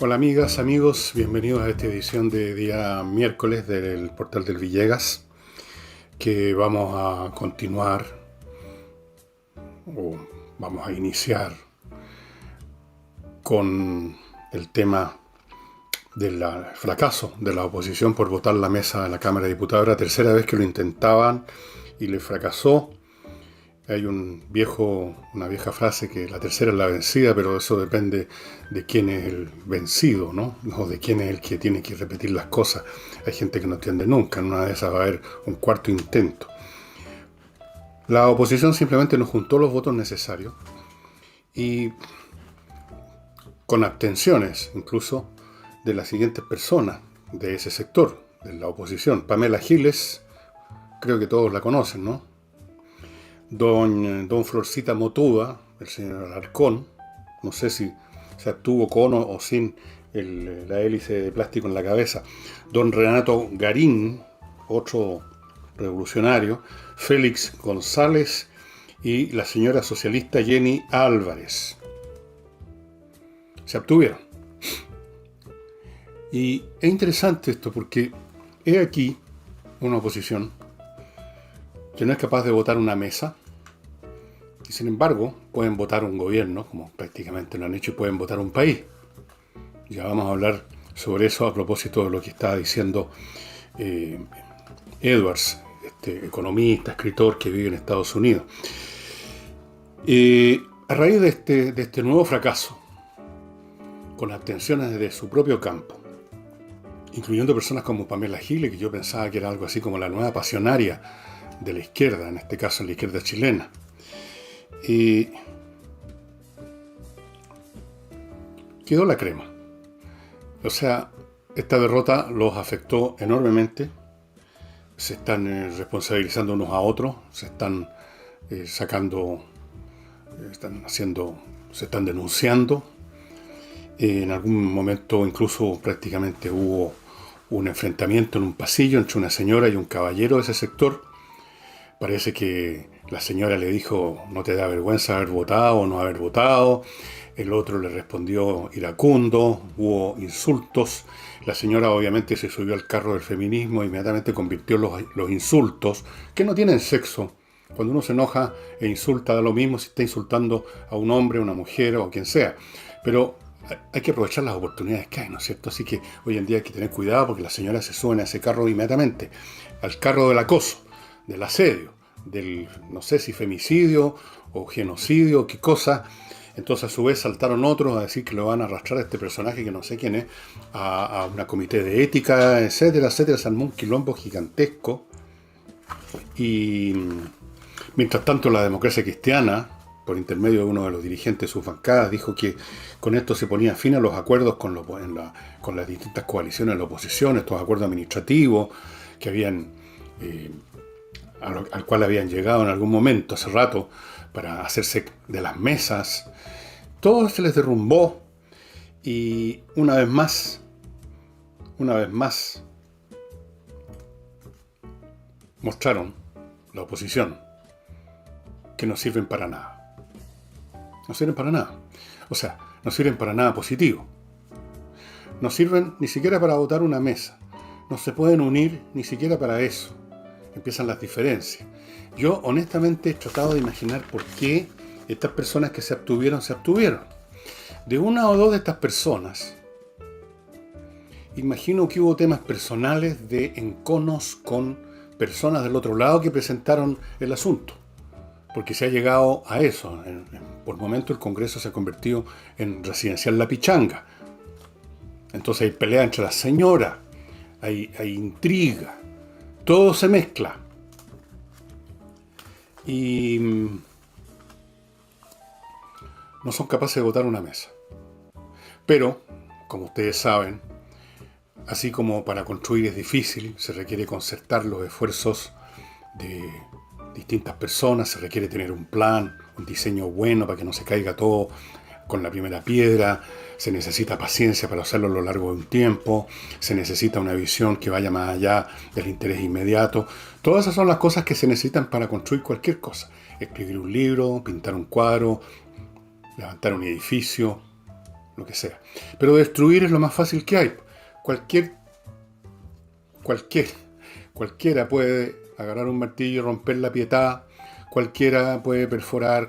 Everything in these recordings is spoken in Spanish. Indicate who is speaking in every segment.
Speaker 1: Hola amigas, amigos, bienvenidos a esta edición de día miércoles del portal del Villegas, que vamos a continuar o vamos a iniciar con el tema del fracaso de la oposición por votar la mesa de la Cámara de Diputados. Era la tercera vez que lo intentaban y le fracasó. Hay una vieja frase que la tercera es la vencida, pero eso depende de quién es el vencido, ¿no? O de quién es el que tiene que repetir las cosas. Hay gente que no entiende nunca, en una de esas va a haber un cuarto intento. La oposición simplemente no juntó los votos necesarios y con abstenciones incluso de las siguientes personas de ese sector, de la oposición. Pamela Giles, creo que todos la conocen, ¿no? Don Florcita Motúa, el señor Alarcón, no sé si se abstuvo con o sin la hélice de plástico en la cabeza. Don Renato Garín, otro revolucionario. Félix González y la señora socialista Jenny Álvarez. Se abstuvieron. Y es interesante esto porque he aquí una oposición que no es capaz de votar una mesa, y sin embargo pueden votar un gobierno, como prácticamente lo han hecho, y pueden votar un país. Ya vamos a hablar sobre eso a propósito de lo que estaba diciendo Edwards, este economista, escritor que vive en Estados Unidos. A raíz de este nuevo fracaso, con abstenciones de su propio campo, incluyendo personas como Pamela Giles, que yo pensaba que era algo así como la nueva pasionaria de la izquierda, en este caso la izquierda chilena. Y quedó la crema. O sea, esta derrota los afectó enormemente. Se están responsabilizando unos a otros, se están se están denunciando. En algún momento incluso prácticamente hubo un enfrentamiento en un pasillo entre una señora y un caballero de ese sector. Parece que la señora le dijo: ¿no te da vergüenza haber votado o no haber votado? El otro le respondió iracundo, hubo insultos. La señora obviamente se subió al carro del feminismo e inmediatamente convirtió los insultos, que no tienen sexo. Cuando uno se enoja e insulta, da lo mismo si está insultando a un hombre, a una mujer o a quien sea. Pero hay que aprovechar las oportunidades que hay, ¿no es cierto? Así que hoy en día hay que tener cuidado porque las señoras se suben a ese carro inmediatamente, al carro del acoso, del asedio, del, no sé si femicidio o genocidio, qué cosa. Entonces a su vez saltaron otros a decir que lo van a arrastrar a este personaje que no sé quién es, a una comité de ética, etcétera, etcétera. Se armó un quilombo gigantesco. Y mientras tanto la democracia cristiana, por intermedio de uno de los dirigentes de sus bancadas, dijo que con esto se ponía fin a los acuerdos con las distintas coaliciones de la oposición, estos acuerdos administrativos que habían al cual habían llegado en algún momento, hace rato, para hacerse de las mesas. Todo se les derrumbó y una vez más, mostraron la oposición que no sirven para nada. No sirven para nada. O sea, no sirven para nada positivo. No sirven ni siquiera para votar una mesa. No se pueden unir ni siquiera para eso. Empiezan las diferencias. Yo honestamente he tratado de imaginar por qué estas personas que se abstuvieron. De una o dos de estas personas, imagino que hubo temas personales de enconos con personas del otro lado que presentaron el asunto. Porque se ha llegado a eso. Por momento el Congreso se ha convertido en residencial La Pichanga. Entonces hay pelea entre las señoras, hay intriga. Todo se mezcla. Y no son capaces de votar una mesa. Pero, como ustedes saben, así como para construir es difícil, se requiere concertar los esfuerzos de distintas personas, se requiere tener un plan, un diseño bueno para que no se caiga todo con la primera piedra, se necesita paciencia para hacerlo a lo largo de un tiempo, se necesita una visión que vaya más allá del interés inmediato. Todas esas son las cosas que se necesitan para construir cualquier cosa. Escribir un libro, pintar un cuadro, levantar un edificio, lo que sea. Pero destruir es lo más fácil que hay. Cualquier, cualquier, cualquiera puede agarrar un martillo y romper la Pietà, cualquiera puede perforar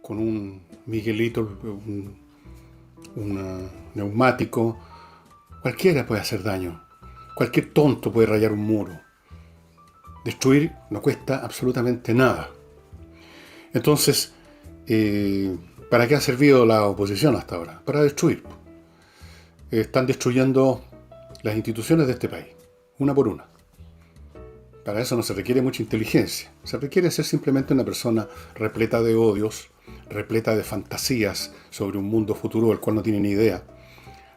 Speaker 1: con un Miguelito, un neumático, cualquiera puede hacer daño, cualquier tonto puede rayar un muro. Destruir no cuesta absolutamente nada. Entonces, ¿para qué ha servido la oposición hasta ahora? Para destruir. Están destruyendo las instituciones de este país, una por una. Para eso no se requiere mucha inteligencia, se requiere ser simplemente una persona repleta de odios, repleta de fantasías sobre un mundo futuro del cual no tiene ni idea,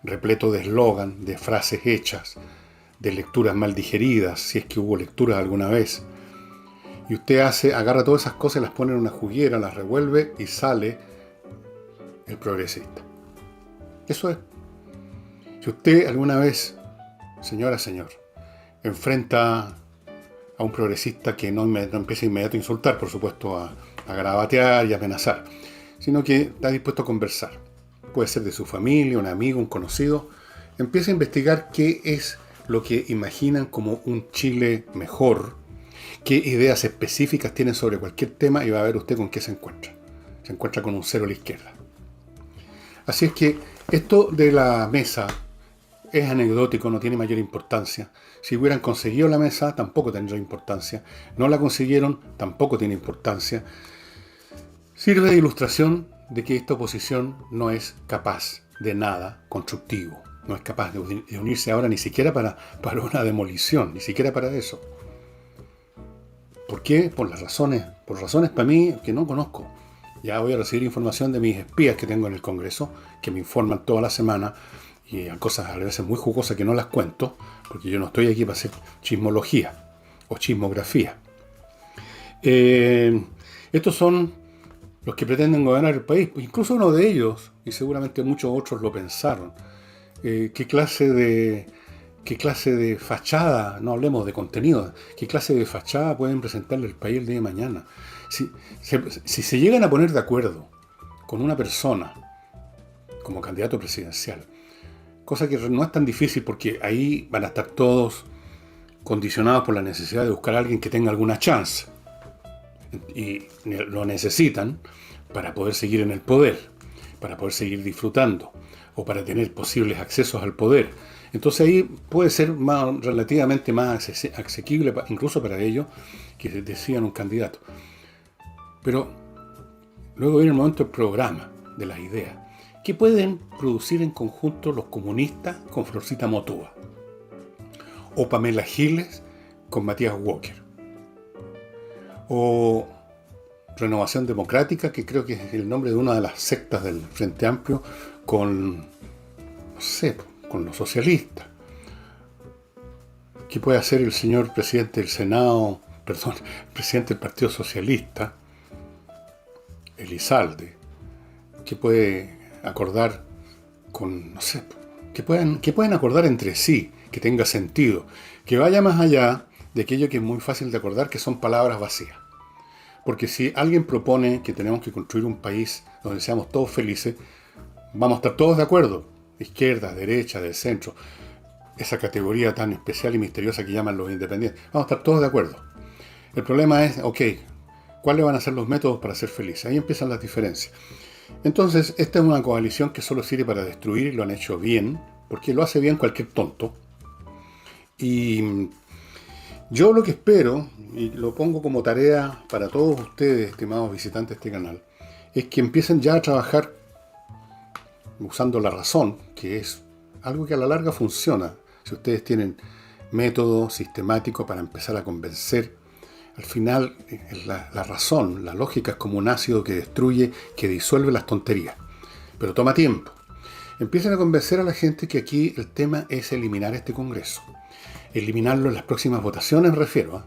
Speaker 1: repleto de eslogan, de frases hechas, de lecturas mal digeridas, si es que hubo lecturas alguna vez. Y usted agarra todas esas cosas, las pone en una juguera, las revuelve y sale el progresista. Eso es. Si usted alguna vez, señora, señor, enfrenta a un progresista que no empieza inmediato a insultar, por supuesto, a garabatear y a amenazar, sino que está dispuesto a conversar. Puede ser de su familia, un amigo, un conocido. Empieza a investigar qué es lo que imaginan como un Chile mejor, qué ideas específicas tienen sobre cualquier tema y va a ver usted con qué se encuentra. Se encuentra con un cero a la izquierda. Así es que esto de la mesa es anecdótico, no tiene mayor importancia. Si hubieran conseguido la mesa, tampoco tendría importancia. No la consiguieron, tampoco tiene importancia. Sirve de ilustración de que esta oposición no es capaz de nada constructivo. No es capaz de unirse ahora ni siquiera para una demolición, ni siquiera para eso. ¿Por qué? Por razones para mí que no conozco. Ya voy a recibir información de mis espías que tengo en el Congreso, que me informan toda la semana, y hay cosas a veces muy jugosas que no las cuento, porque yo no estoy aquí para hacer chismología o chismografía. Estos son los que pretenden gobernar el país, incluso uno de ellos, y seguramente muchos otros lo pensaron. ¿Qué clase de fachada, no hablemos de contenido, qué clase de fachada pueden presentarle al país el día de mañana? Si se llegan a poner de acuerdo con una persona como candidato presidencial, cosa que no es tan difícil porque ahí van a estar todos condicionados por la necesidad de buscar a alguien que tenga alguna chance. Y lo necesitan para poder seguir en el poder, para poder seguir disfrutando o para tener posibles accesos al poder. Entonces ahí puede ser relativamente más asequible incluso para ellos que decidan un candidato. Pero luego viene el momento del programa, de las ideas. ¿Qué pueden producir en conjunto los comunistas con Florcita Motúa? O Pamela Giles con Matías Walker. O Renovación Democrática, que creo que es el nombre de una de las sectas del Frente Amplio, con, no sé, con los socialistas. ¿Qué puede hacer el señor presidente del Senado, presidente del Partido Socialista, Elizalde? ¿Qué puede acordar con, no sé, que pueden acordar entre sí, que tenga sentido, que vaya más allá de aquello que es muy fácil de acordar, que son palabras vacías? Porque si alguien propone que tenemos que construir un país donde seamos todos felices, vamos a estar todos de acuerdo, izquierda, derecha, del centro, esa categoría tan especial y misteriosa que llaman los independientes, vamos a estar todos de acuerdo. El problema es, ¿cuáles van a ser los métodos para ser felices? Ahí empiezan las diferencias. Entonces, esta es una coalición que solo sirve para destruir, y lo han hecho bien, porque lo hace bien cualquier tonto. Y yo lo que espero, y lo pongo como tarea para todos ustedes, estimados visitantes de este canal, es que empiecen ya a trabajar usando la razón, que es algo que a la larga funciona. Si ustedes tienen método sistemático para empezar a convencer, al final la razón, la lógica es como un ácido que destruye, que disuelve las tonterías. Pero toma tiempo. Empiecen a convencer a la gente que aquí el tema es eliminar este Congreso. Eliminarlo en las próximas votaciones, refiero.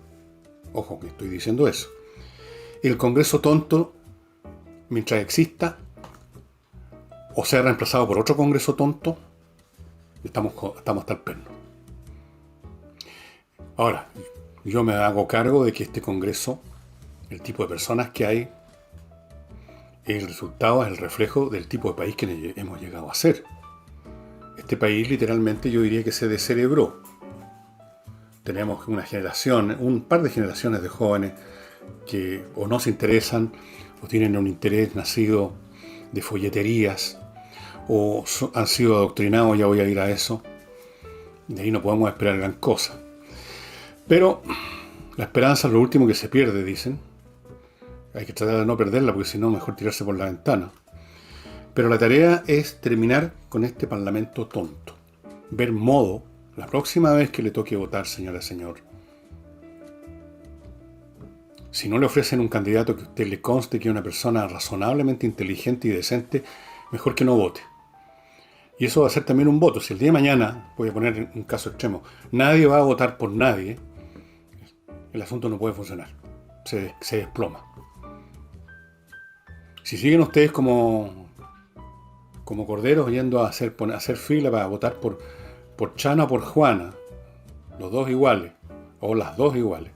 Speaker 1: Ojo, que estoy diciendo eso. El Congreso tonto, mientras exista, o sea reemplazado por otro Congreso tonto, estamos hasta el perno. Ahora, yo me hago cargo de que este Congreso, el tipo de personas que hay, El resultado es el reflejo del tipo de país que hemos llegado a ser. Este país literalmente yo diría que se descerebró. Tenemos una generación, un par de generaciones de jóvenes que o no se interesan o tienen un interés nacido de folleterías o han sido adoctrinados, ya voy a ir a eso. De ahí no podemos esperar gran cosa. Pero la esperanza es lo último que se pierde, dicen. Hay que tratar de no perderla porque si no, mejor tirarse por la ventana. Pero la tarea es terminar con este parlamento tonto. Ver modo la próxima vez que le toque votar, señora, señor. Si no le ofrecen un candidato que a usted le conste que es una persona razonablemente inteligente y decente, mejor que no vote. Y eso va a ser también un voto. Si el día de mañana, voy a poner un caso extremo, nadie va a votar por nadie, el asunto no puede funcionar. Se desploma. Si siguen ustedes como corderos yendo a hacer fila para votar por Chana o por Juana, los dos iguales, o las dos iguales,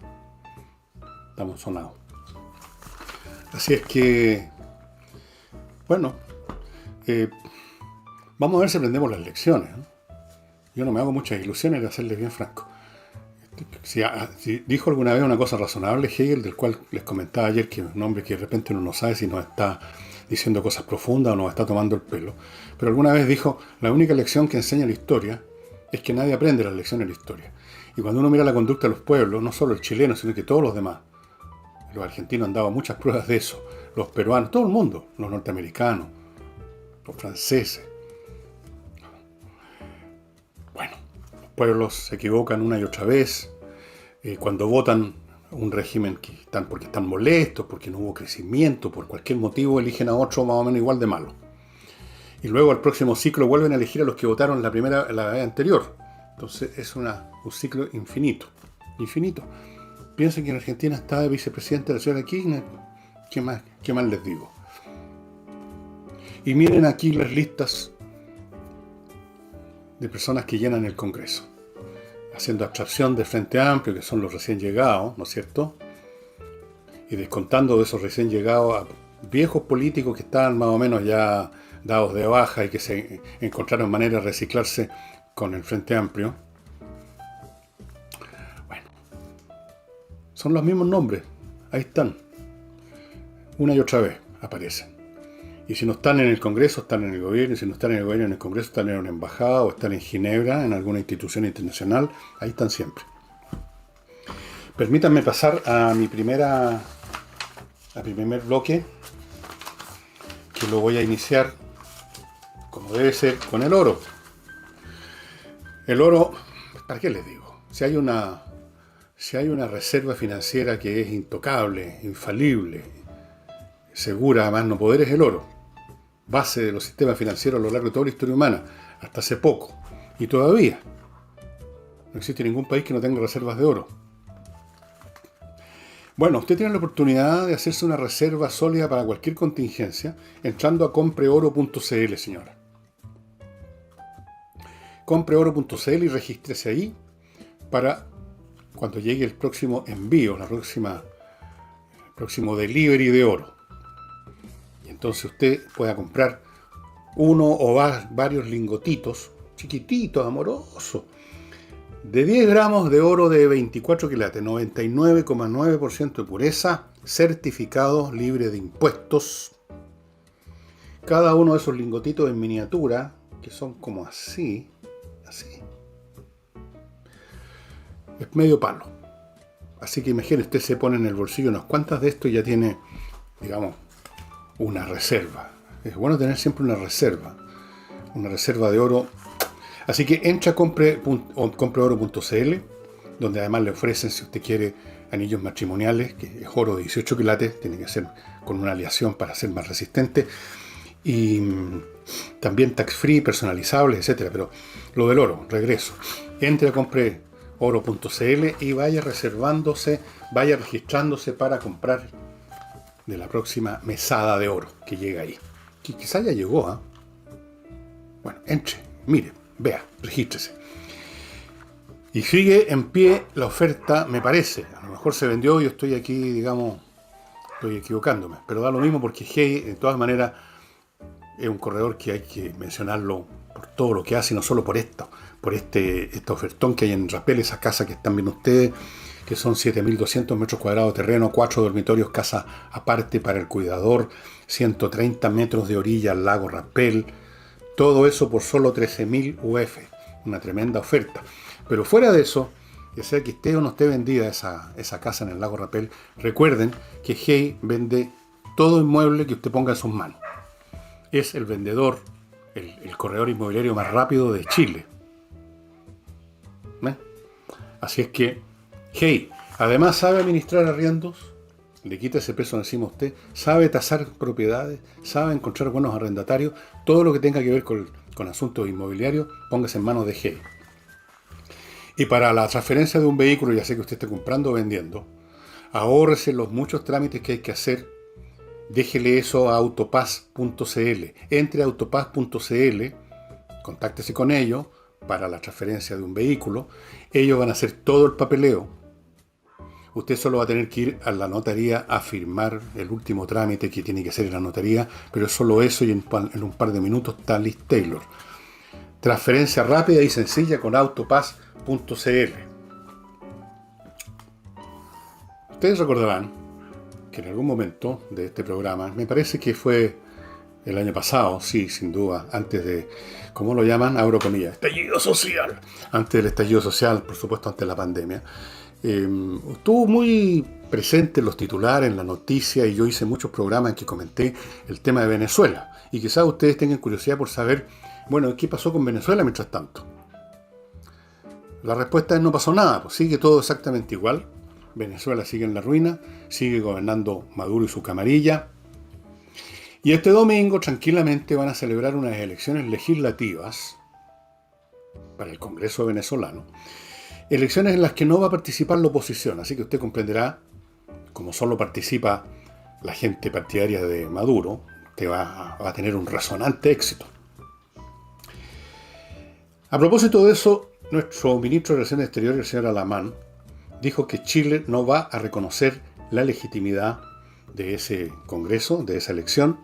Speaker 1: estamos sonados. Así es que, bueno, vamos a ver si aprendemos las lecciones, ¿no? Yo no me hago muchas ilusiones, de serles bien franco. Si dijo alguna vez una cosa razonable Hegel, del cual les comentaba ayer, que es un hombre que de repente uno no sabe si nos está diciendo cosas profundas o nos está tomando el pelo, pero alguna vez dijo, la única lección que enseña la historia es que nadie aprende las lecciones de la historia. Y cuando uno mira la conducta de los pueblos, no solo el chileno, sino que todos los demás, los argentinos han dado muchas pruebas de eso, los peruanos, todo el mundo, los norteamericanos, los franceses. Bueno, los pueblos se equivocan una y otra vez, cuando votan un régimen porque están molestos, porque no hubo crecimiento, por cualquier motivo eligen a otro más o menos igual de malo. Y luego al próximo ciclo vuelven a elegir a los que votaron la vez anterior. Entonces es un ciclo infinito. Infinito. Piensen que en Argentina está de vicepresidente de la señora Kirchner. ¿Qué más les digo? Y miren aquí las listas de personas que llenan el Congreso. Haciendo abstracción del Frente Amplio, que son los recién llegados, ¿no es cierto? Y descontando de esos recién llegados a viejos políticos que estaban más o menos ya dados de baja y que se encontraron manera de reciclarse con el Frente Amplio. Bueno, son los mismos nombres, ahí están, una y otra vez aparecen. Y si no están en el Congreso, están en el gobierno, y si no están en el gobierno, en el Congreso, están en una embajada o están en Ginebra, en alguna institución internacional, ahí están siempre. Permítanme pasar a mi primer bloque, que lo voy a iniciar como debe ser, con el oro. El oro, ¿para qué les digo? Si hay una reserva financiera que es intocable, infalible, segura, además no poder, es el oro. Base de los sistemas financieros a lo largo de toda la historia humana, hasta hace poco. Y todavía no existe ningún país que no tenga reservas de oro. Bueno, usted tiene la oportunidad de hacerse una reserva sólida para cualquier contingencia entrando a compreoro.cl, señora. Compreoro.cl y regístrese ahí para cuando llegue el próximo envío, el próximo delivery de oro. Y entonces usted pueda comprar uno o varios lingotitos, chiquititos, amorosos, de 10 gramos de oro de 24 quilates, 99,9% de pureza, certificado libre de impuestos. Cada uno de esos lingotitos en miniatura, que son como así, es medio palo. Así que imagínese, usted se pone en el bolsillo unas cuantas de esto y ya tiene, digamos, una reserva. Es bueno tener siempre una reserva de oro. Así que entra a compreoro.cl, donde además le ofrecen, si usted quiere, anillos matrimoniales, que es oro de 18 quilates, tiene que ser con una aleación para ser más resistente, y también tax free, personalizables, etc. Pero lo del oro, regreso. Entre a compreoro.cl y vaya reservándose, vaya registrándose para comprar de la próxima mesada de oro que llega ahí. Que quizá ya llegó, ¿eh? Bueno, entre, mire, vea, regístrese. Y sigue en pie la oferta, me parece. A lo mejor se vendió y yo estoy aquí, digamos, estoy equivocándome, pero da lo mismo porque Hay, de todas maneras, es un corredor que hay que mencionarlo por todo lo que hace, y no solo por esto, por este ofertón que hay en Rapel, esa casa que están viendo ustedes, que son 7.200 metros cuadrados de terreno, 4 dormitorios, casa aparte para el cuidador, 130 metros de orilla al lago Rapel, todo eso por solo 13.000 UF, una tremenda oferta. Pero fuera de eso, ya sea que esté o no esté vendida esa casa en el lago Rapel, recuerden que Hay vende todo inmueble que usted ponga en sus manos. Es el vendedor, el corredor inmobiliario más rápido de Chile. ¿Eh? Así es que Hay, además sabe administrar arriendos, le quita ese peso encima a usted, sabe tasar propiedades, sabe encontrar buenos arrendatarios, todo lo que tenga que ver con asuntos inmobiliarios, póngase en manos de Hay. Y para la transferencia de un vehículo, ya sea que usted esté comprando o vendiendo, ahórrese los muchos trámites que hay que hacer, déjele eso a autopass.cl. Entre a autopass.cl, contáctese con ellos para la transferencia de un vehículo. Ellos van a hacer todo el papeleo. Usted solo va a tener que ir a la notaría a firmar el último trámite que tiene que hacer en la notaría, pero es solo eso y en un par de minutos está Liz Taylor. Transferencia rápida y sencilla con autopass.cl. Ustedes recordarán que en algún momento de este programa, me parece que fue el año pasado, sí, sin duda, antes de, ¿cómo lo llaman? Abro comillas, estallido social. Antes del estallido social, por supuesto, antes de la pandemia. Estuvo muy presente en los titulares, en la noticia, y yo hice muchos programas en que comenté el tema de Venezuela. Y quizás ustedes tengan curiosidad por saber, bueno, ¿qué pasó con Venezuela mientras tanto? La respuesta es no pasó nada, pues sigue todo exactamente igual. Venezuela sigue en la ruina, sigue gobernando Maduro y su camarilla. Y este domingo tranquilamente van a celebrar unas elecciones legislativas para el Congreso venezolano. Elecciones en las que no va a participar la oposición, así que usted comprenderá, como solo participa la gente partidaria de Maduro, usted va a tener un resonante éxito. A propósito de eso, nuestro ministro de Relaciones Exteriores, el señor Alamán, dijo que Chile no va a reconocer la legitimidad de ese Congreso, de esa elección,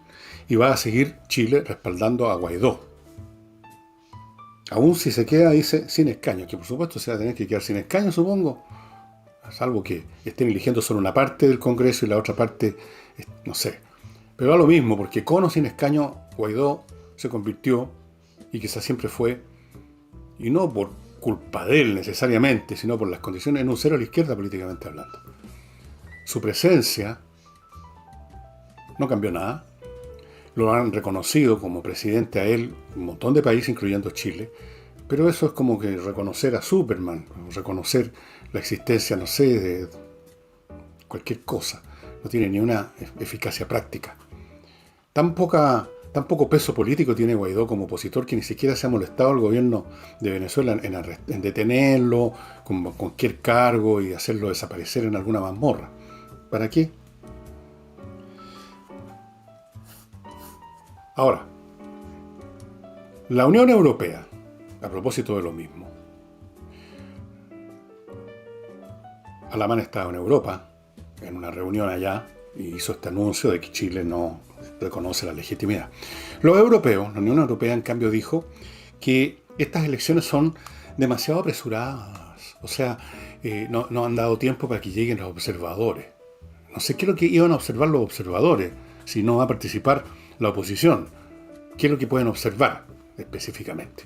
Speaker 1: y va a seguir Chile respaldando a Guaidó. Aún si se queda, dice, sin escaño, que por supuesto se va a tener que quedar sin escaño, supongo, salvo que estén eligiendo solo una parte del Congreso y la otra parte, no sé. Pero da lo mismo, porque con o sin escaño, Guaidó se convirtió, y quizás siempre fue, y no por culpa de él necesariamente, sino por las condiciones, en un cero a la izquierda políticamente hablando. Su presencia no cambió nada. Lo han reconocido como presidente a él un montón de países, incluyendo Chile, pero eso es como que reconocer a Superman, reconocer la existencia, no sé, de cualquier cosa. No tiene ni una eficacia práctica. Tan poco peso político tiene Guaidó como opositor que ni siquiera se ha molestado al gobierno de Venezuela en detenerlo con cualquier cargo y hacerlo desaparecer en alguna mazmorra. ¿Para qué? Ahora, la Unión Europea, a propósito de lo mismo, Alamán estaba en Europa, en una reunión allá, y hizo este anuncio de que Chile no reconoce la legitimidad. Los europeos, la Unión Europea, en cambio, dijo que estas elecciones son demasiado apresuradas, o sea, no han dado tiempo para que lleguen los observadores. No sé qué es lo que iban a observar los observadores, si no va a participar la oposición. ¿Qué es lo que pueden observar específicamente?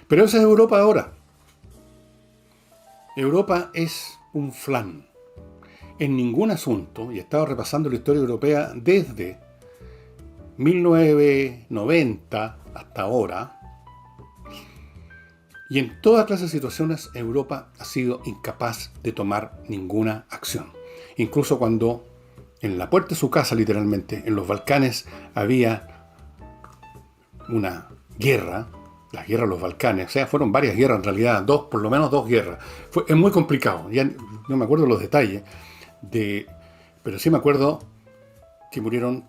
Speaker 1: Pero esa es Europa ahora. Europa es un flan. En ningún asunto, y he estado repasando la historia europea desde 1990 hasta ahora, y en toda clase de situaciones Europa ha sido incapaz de tomar ninguna acción. Incluso cuando en la puerta de su casa, literalmente, en los Balcanes, había una guerra, la guerra de los Balcanes, o sea, fueron varias guerras en realidad, por lo menos dos guerras. Es muy complicado, ya no me acuerdo los detalles, pero sí me acuerdo que murieron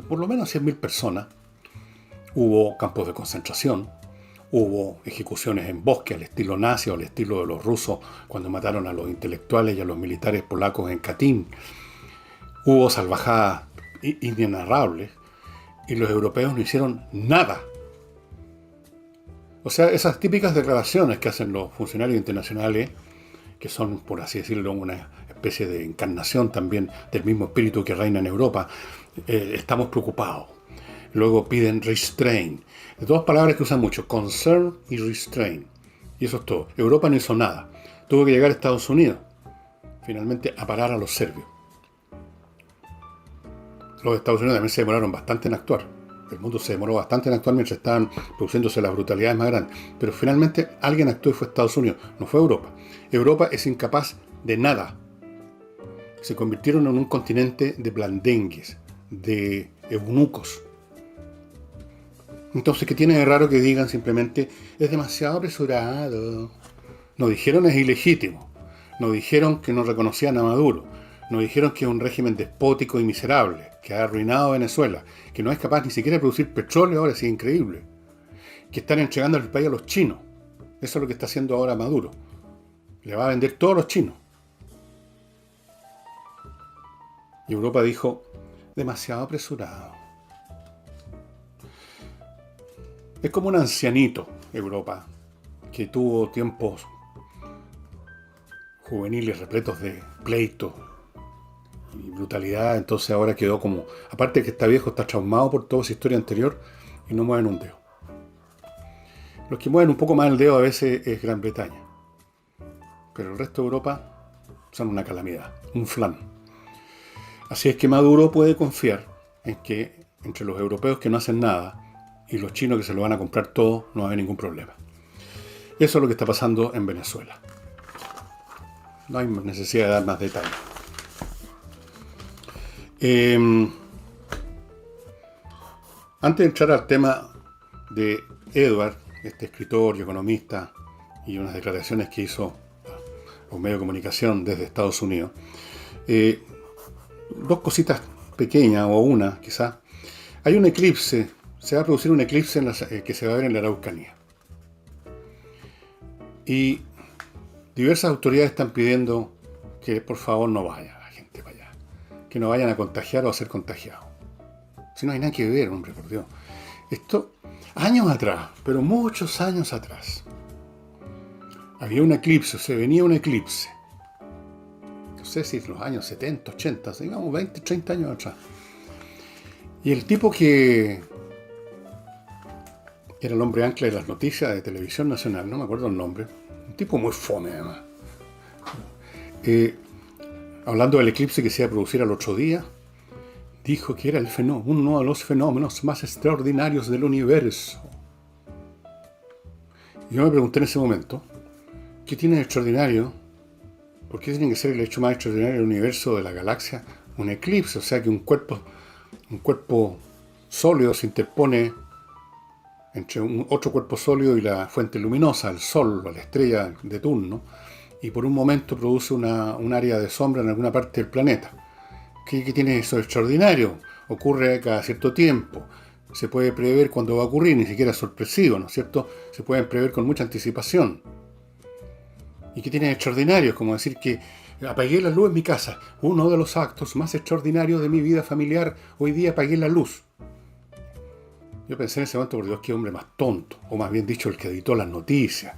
Speaker 1: por lo menos 100.000 personas. Hubo campos de concentración, Hubo ejecuciones en bosque al estilo nazi o al estilo de los rusos cuando mataron a los intelectuales y a los militares polacos en Katyn. Hubo salvajadas inenarrables y los europeos no hicieron nada. O sea, esas típicas declaraciones que hacen los funcionarios internacionales, que son, por así decirlo, una especie de encarnación también del mismo espíritu que reina en Europa, estamos preocupados. Luego piden restraint. Dos palabras que usan mucho, concern y restraint. Y eso es todo. Europa no hizo nada. Tuvo que llegar a Estados Unidos, finalmente, a parar a los serbios. Los Estados Unidos también se demoraron bastante en actuar. El mundo se demoró bastante en actuar mientras estaban produciéndose las brutalidades más grandes. Pero finalmente alguien actuó y fue Estados Unidos, no fue Europa. Europa es incapaz de nada. Se convirtieron en un continente de blandengues, de eunucos. Entonces, ¿qué tiene de raro que digan simplemente es demasiado apresurado? No dijeron es ilegítimo. No dijeron que no reconocían a Maduro. No dijeron que es un régimen despótico y miserable, que ha arruinado a Venezuela, que no es capaz ni siquiera de producir petróleo ahora, sí, increíble. Que están entregando el país a los chinos. Eso es lo que está haciendo ahora Maduro. Le va a vender todos los chinos. Y Europa dijo, demasiado apresurado. Es como un ancianito, Europa, que tuvo tiempos juveniles repletos de pleitos y brutalidad, entonces ahora quedó como, aparte que está viejo, está traumado por toda su historia anterior y no mueven un dedo. Los que mueven un poco más el dedo a veces es Gran Bretaña, pero el resto de Europa son una calamidad, un flan. Así es que Maduro puede confiar en que entre los europeos que no hacen nada y los chinos que se lo van a comprar todo, no va a haber ningún problema. Eso es lo que está pasando en Venezuela. No hay necesidad de dar más detalles. Antes de entrar al tema de Edward, este escritor y economista, y unas declaraciones que hizo a un medio de comunicación desde Estados Unidos, dos cositas pequeñas, o una quizás. Hay un eclipse, se va a producir un eclipse que se va a ver en la Araucanía. Y diversas autoridades están pidiendo que por favor no vaya la gente para allá, que no vayan a contagiar o a ser contagiados. Si no hay nada que ver, hombre, por Dios. Esto, años atrás, pero muchos años atrás, había un eclipse, se venía un eclipse. No sé si en los años 70, 80, digamos 20, 30 años atrás. Y el tipo que era el hombre ancla de las noticias de Televisión Nacional, no me acuerdo el nombre, un tipo muy fome además, hablando del eclipse que se iba a producir al otro día, dijo que era uno de los fenómenos más extraordinarios del universo. Y yo me pregunté en ese momento, ¿qué tiene de extraordinario? ¿Por qué tiene que ser el hecho más extraordinario del universo, de la galaxia, un eclipse? O sea, que un cuerpo sólido se interpone entre otro cuerpo sólido y la fuente luminosa, el Sol, la estrella de turno, y por un momento produce un área de sombra en alguna parte del planeta. ¿Qué tiene eso de extraordinario? Ocurre cada cierto tiempo. Se puede prever cuándo va a ocurrir, ni siquiera es sorpresivo, ¿no es cierto? Se pueden prever con mucha anticipación. ¿Y qué tiene de extraordinario? Es como decir que apagué la luz en mi casa. Uno de los actos más extraordinarios de mi vida familiar, hoy día apagué la luz. Yo pensé en ese momento, por Dios, qué hombre más tonto, o más bien dicho, el que editó las noticias.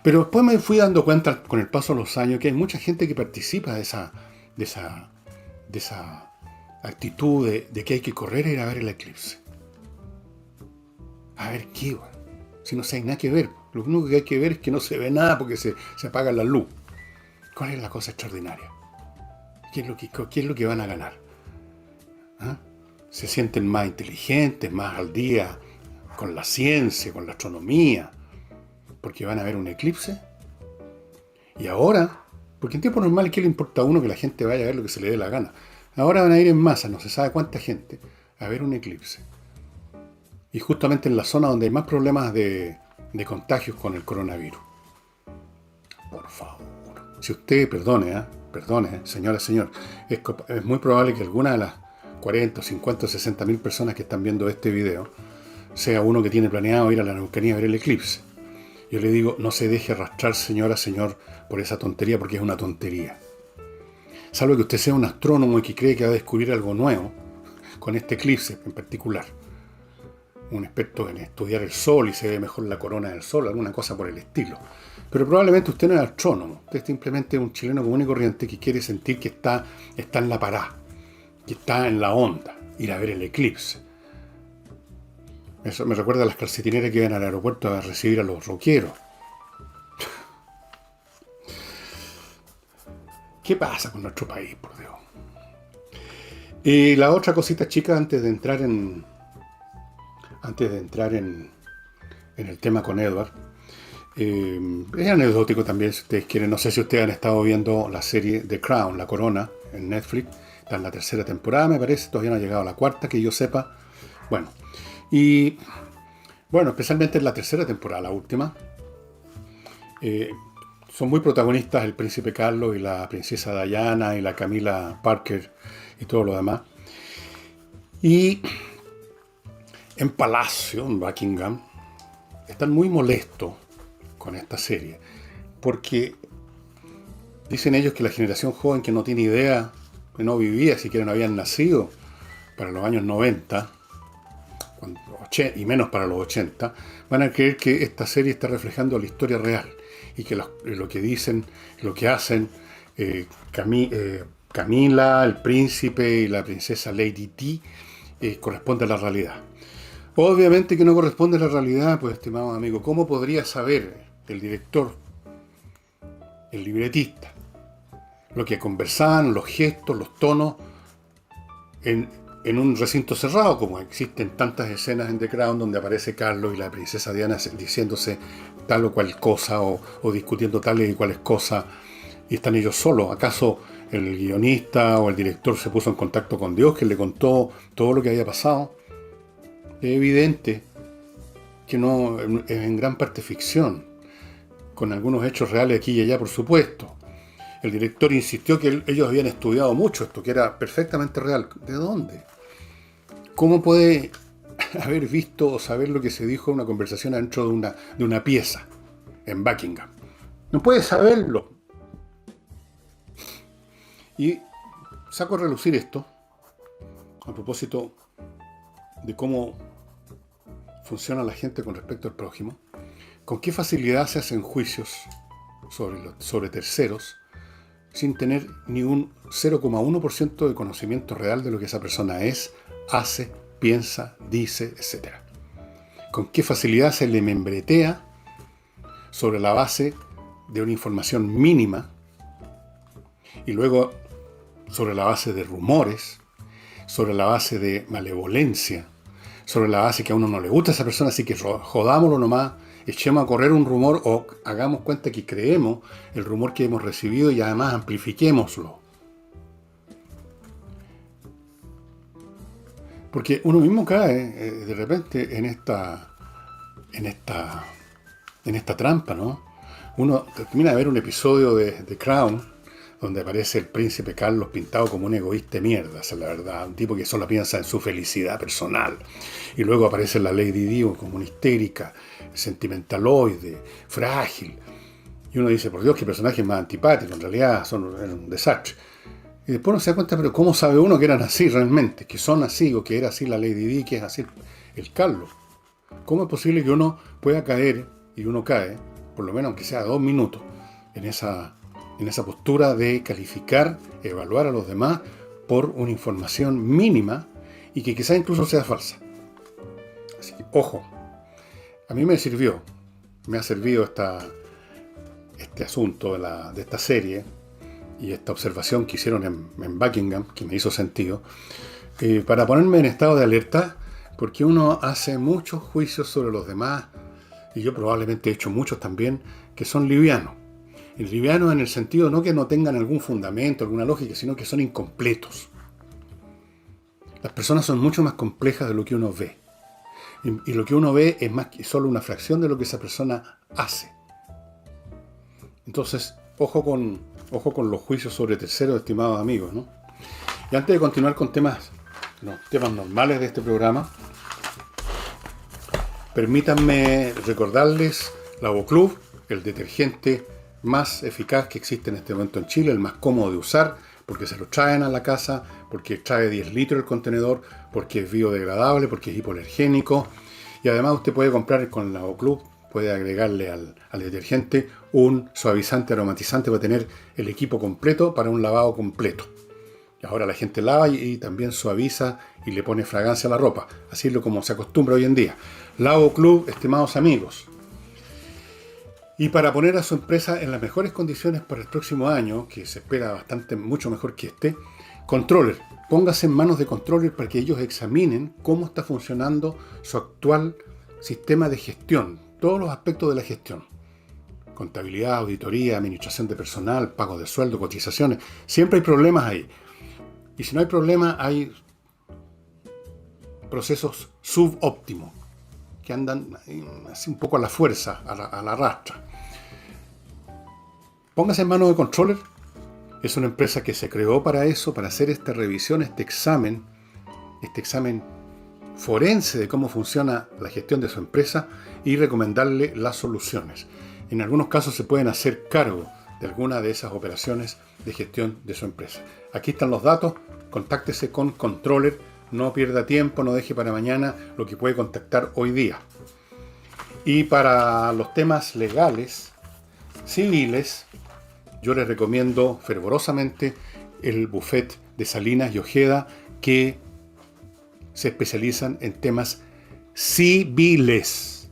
Speaker 1: Pero después me fui dando cuenta, con el paso de los años, que hay mucha gente que participa de esa actitud de que hay que correr e ir a ver el eclipse. A ver qué, bueno. Si no se hay nada que ver. Lo único que hay que ver es que no se ve nada porque se apaga la luz. ¿Cuál es la cosa extraordinaria? ¿Qué es lo que van a ganar? ¿Ah? Se sienten más inteligentes, más al día con la ciencia, con la astronomía, porque van a ver un eclipse. Y ahora, porque en tiempo normal, ¿qué le importa a uno que la gente vaya a ver lo que se le dé la gana? Ahora van a ir en masa, no se sabe cuánta gente, a ver un eclipse. Y justamente en la zona donde hay más problemas de contagios con el coronavirus. Por favor. Si usted, perdone, señora, señor, es muy probable que alguna de las 40, 50, 60 mil personas que están viendo este video sea uno que tiene planeado ir a la Araucanía a ver el eclipse. Yo le digo, no se deje arrastrar, señora, señor, por esa tontería, porque es una tontería. Salvo que usted sea un astrónomo y que cree que va a descubrir algo nuevo, con este eclipse en particular. Un experto en estudiar el sol y se ve mejor la corona del sol, alguna cosa por el estilo. Pero probablemente usted no es astrónomo, usted es simplemente un chileno común y corriente que quiere sentir que está en la pará, que está en la onda, ir a ver el eclipse. Eso me recuerda a las calcetineras que iban al aeropuerto a recibir a los rockeros. ¿Qué pasa con nuestro país, por Dios? Y la otra cosita chica antes de entrar en el tema con Edward, es anecdótico también, si ustedes quieren. No sé si ustedes han estado viendo la serie The Crown, La Corona, en Netflix. Está en la tercera temporada, me parece. Todavía no ha llegado a la cuarta, que yo sepa. Bueno, especialmente en la tercera temporada, la última. Son muy protagonistas el príncipe Carlos y la princesa Diana y la Camila Parker y todo lo demás. Y en Palacio, en Buckingham, están muy molestos con esta serie, porque dicen ellos que la generación joven que no tiene idea, que no vivía, siquiera no habían nacido para los años 90, y menos para los 80, van a creer que esta serie está reflejando la historia real, y que lo que dicen, lo que hacen Camila, el príncipe y la princesa Lady Di corresponde a la realidad. Obviamente que no corresponde a la realidad, pues, estimado amigo. ¿Cómo podría saber el director, el libretista, lo que conversaban, los gestos, los tonos, en un recinto cerrado, como existen tantas escenas en The Crown donde aparece Carlos y la princesa Diana diciéndose tal o cual cosa, o discutiendo tales y cuales cosas, y están ellos solos? ¿Acaso el guionista o el director se puso en contacto con Dios, que le contó todo lo que había pasado? Es evidente que no, es en gran parte ficción, con algunos hechos reales aquí y allá, por supuesto. El director insistió que ellos habían estudiado mucho esto, que era perfectamente real. ¿De dónde? ¿Cómo puede haber visto o saber lo que se dijo en una conversación adentro de una pieza en Buckingham? No puede saberlo. Y saco a relucir esto a propósito de cómo funciona la gente con respecto al prójimo. ¿Con qué facilidad se hacen juicios sobre terceros sin tener ni un 0,1% de conocimiento real de lo que esa persona es, hace, piensa, dice, etc.? ¿Con qué facilidad se le membretea sobre la base de una información mínima y luego sobre la base de rumores, sobre la base de malevolencia, sobre la base que a uno no le gusta a esa persona, así que jodámoslo nomás, echemos a correr un rumor o hagamos cuenta que creemos el rumor que hemos recibido y además amplifiquémoslo? Porque uno mismo cae de repente en esta trampa, ¿no? Uno termina de ver un episodio de The Crown donde aparece el príncipe Carlos pintado como un egoísta de mierda, esa es la verdad, un tipo que solo piensa en su felicidad personal. Y luego aparece la Lady Di como una histérica, sentimentaloide, frágil. Y uno dice, por Dios, qué personaje más antipático, en realidad eran un desastre. Y después uno se da cuenta, pero ¿cómo sabe uno que eran así realmente? Que son así, o que era así la Lady Di, que es así el Carlos. ¿Cómo es posible que uno pueda caer, y uno cae, por lo menos aunque sea 2 minutos, en esa postura de calificar, evaluar a los demás por una información mínima y que quizás incluso sea falsa? Así que, ojo, a mí me ha servido este asunto de esta serie y esta observación que hicieron en Buckingham, que me hizo sentido, para ponerme en estado de alerta, porque uno hace muchos juicios sobre los demás, y yo probablemente he hecho muchos también, que son livianos. Y livianos en el sentido no que no tengan algún fundamento, alguna lógica, sino que son incompletos. Las personas son mucho más complejas de lo que uno ve. Y lo que uno ve es más que solo una fracción de lo que esa persona hace. Entonces, ojo con los juicios sobre terceros, estimados amigos, ¿no? Y antes de continuar con temas normales de este programa, Permítanme recordarles Lavoclub, el detergente más eficaz que existe en este momento en Chile, el más cómodo de usar, porque se lo traen a la casa, porque trae 10 litros el contenedor, porque es biodegradable, porque es hipoalergénico. Y además usted puede comprar con el Lavoclub, puede agregarle al detergente un suavizante aromatizante para tener el equipo completo para un lavado completo. Y ahora la gente lava y también suaviza y le pone fragancia a la ropa. Así es como se acostumbra hoy en día. Lavoclub, estimados amigos. Y para poner a su empresa en las mejores condiciones para el próximo año, que se espera mucho mejor que este, Controller. Póngase en manos de Controller para que ellos examinen cómo está funcionando su actual sistema de gestión, todos los aspectos de la gestión. Contabilidad, auditoría, administración de personal, pago de sueldo, cotizaciones. Siempre hay problemas ahí. Y si no hay problema, hay procesos subóptimos que andan así un poco a la fuerza, a la rastra. Póngase en manos de Controller. Es una empresa que se creó para eso, para hacer esta revisión, este examen forense de cómo funciona la gestión de su empresa y recomendarle las soluciones. En algunos casos se pueden hacer cargo de alguna de esas operaciones de gestión de su empresa. Aquí están los datos, contáctese con Controller, no pierda tiempo, no deje para mañana lo que puede contactar hoy día. Y para los temas legales, civiles, yo les recomiendo fervorosamente el bufete de Salinas y Ojeda, que se especializan en temas civiles.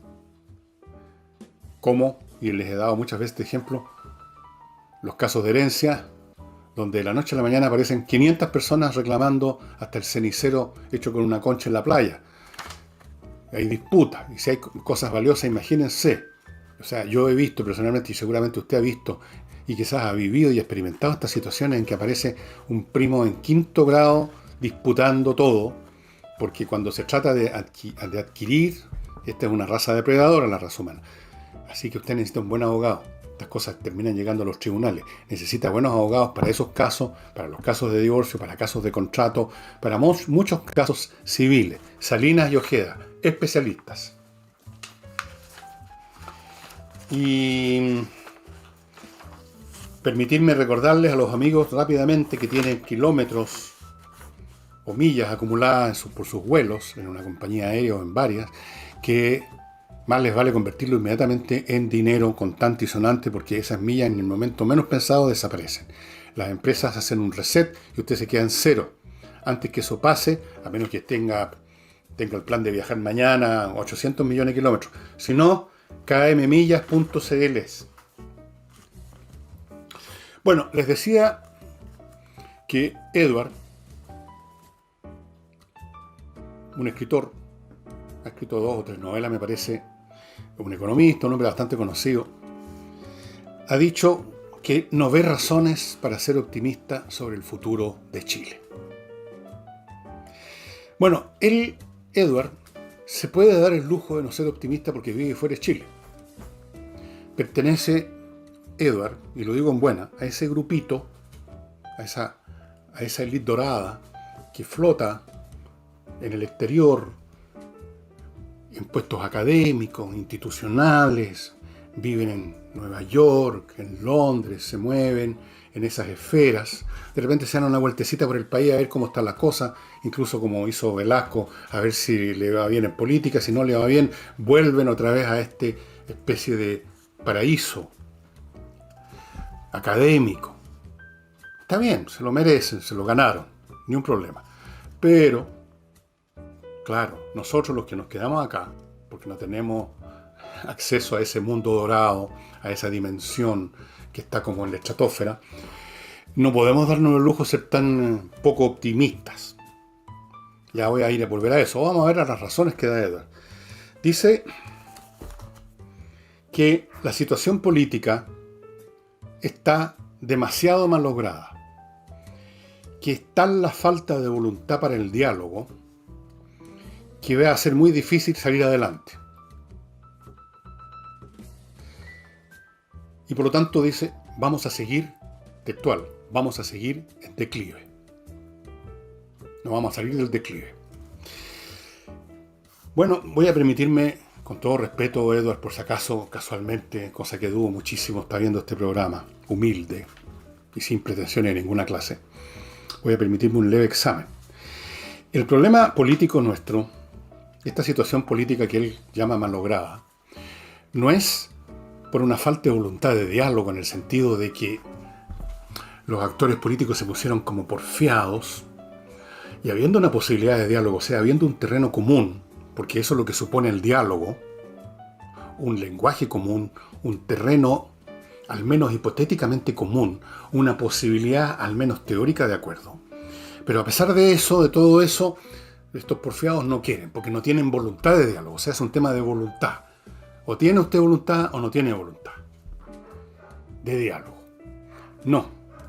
Speaker 1: Como, y les he dado muchas veces de ejemplo, los casos de herencia, donde de la noche a la mañana aparecen 500 personas reclamando hasta el cenicero hecho con una concha en la playa. Hay disputas, y si hay cosas valiosas, imagínense. O sea, yo he visto personalmente, y seguramente usted ha visto, y quizás ha vivido y experimentado estas situaciones en que aparece un primo en 5º grado disputando todo, porque cuando se trata de adquirir, esta es una raza depredadora, la raza humana. Así que usted necesita un buen abogado. Estas cosas terminan llegando a los tribunales. Necesita buenos abogados para esos casos, para los casos de divorcio, para casos de contrato, para muchos casos civiles. Salinas y Ojeda, especialistas. Y permitirme recordarles a los amigos rápidamente que tienen kilómetros o millas acumuladas por sus vuelos en una compañía aérea o en varias, que más les vale convertirlo inmediatamente en dinero contante y sonante, porque esas millas en el momento menos pensado desaparecen. Las empresas hacen un reset y usted se queda en cero. Antes que eso pase, a menos que tenga el plan de viajar mañana 800 millones de kilómetros. Si no, kmmillas.cl. Bueno, les decía que Edward, un escritor, ha escrito 2 o 3 novelas, me parece, un economista, un hombre bastante conocido, ha dicho que no ve razones para ser optimista sobre el futuro de Chile. Bueno, Edward, se puede dar el lujo de no ser optimista porque vive fuera de Chile. Pertenece Edward, y lo digo en buena, a ese grupito, a esa élite dorada que flota en el exterior, en puestos académicos, institucionales, viven en Nueva York, en Londres, se mueven en esas esferas. De repente se dan una vueltecita por el país a ver cómo está la cosa, incluso como hizo Velasco, a ver si le va bien en política, si no le va bien, vuelven otra vez a esta especie de paraíso académico. Está bien, se lo merecen, se lo ganaron, ni un problema. Pero, claro, nosotros los que nos quedamos acá, porque no tenemos acceso a ese mundo dorado, a esa dimensión que está como en la estratosfera, no podemos darnos el lujo de ser tan poco optimistas. Ya voy a volver a eso. Vamos a ver las razones que da Edward. Dice que la situación política está demasiado mal lograda, que es tal la falta de voluntad para el diálogo que va a ser muy difícil salir adelante. Y por lo tanto dice, vamos a seguir, textual, vamos a seguir en declive. No vamos a salir del declive. Bueno, voy a permitirme Con todo respeto, Edward, por si acaso, casualmente, cosa que dudo muchísimo, está viendo este programa, humilde y sin pretensiones de ninguna clase, voy a permitirme un leve examen. El problema político nuestro, esta situación política que él llama malograda, no es por una falta de voluntad de diálogo en el sentido de que los actores políticos se pusieron como porfiados y habiendo una posibilidad de diálogo, o sea, habiendo un terreno común, porque eso es lo que supone el diálogo, un lenguaje común, un terreno al menos hipotéticamente común, una posibilidad al menos teórica de acuerdo. Pero a pesar de eso, de todo eso, estos porfiados no quieren, porque no tienen voluntad de diálogo, o sea, es un tema de voluntad. O tiene usted voluntad o no tiene voluntad de diálogo. No,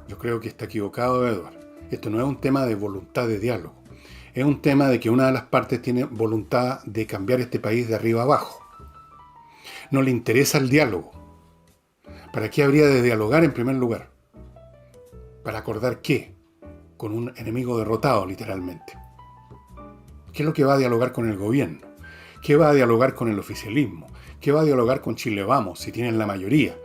Speaker 1: yo creo que está equivocado, Edward. Esto no es un tema de voluntad de diálogo. Es un tema de que una de las partes tiene voluntad de cambiar este país de arriba abajo. No le interesa el diálogo. ¿Para qué habría de dialogar en primer lugar? ¿Para acordar qué? Con un enemigo derrotado, literalmente. ¿Qué es lo que va a dialogar con el gobierno? ¿Qué va a dialogar con el oficialismo? ¿Qué va a dialogar con Chile Vamos, si tienen la mayoría?